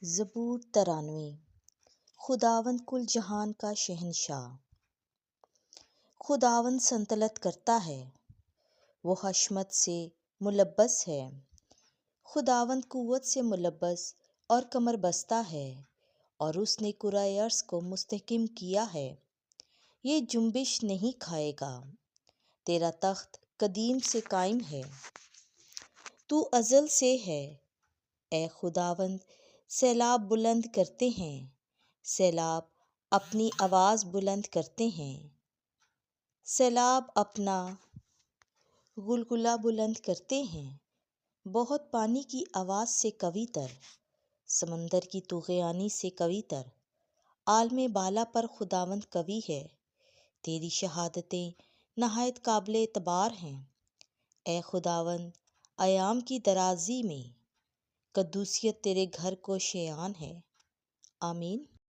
زبور 93۔ خداوند کل جہان کا شہنشاہ۔ خداوند سلطنت کرتا ہے، وہ حشمت سے ملبس ہے۔ خداوند قوت سے ملبس اور کمر بستہ ہے، اور اس نے کرۂ ارض کو مستحکم کیا ہے۔ یہ جنبش نہیں کھائے گا، تیرا تخت قدیم سے قائم ہے۔ تو ازل سے ہے، اے خداوند۔ سیلاب بلند کرتے ہیں، سیلاب اپنی آواز بلند کرتے ہیں۔ سیلاب اپنا غلغلہ بلند کرتے ہیں، بہت پانی کی آواز سے قوی تر، سمندر کی طغیانی سے قوی تر۔ عالم بالا پر خداوند قوی ہے، تیری شہادتیں نہایت قابل اعتبار ہیں۔ اے خداوند، ایام کی درازی میں قدوسیت تیرے گھر کو شایان ہے۔ آمین۔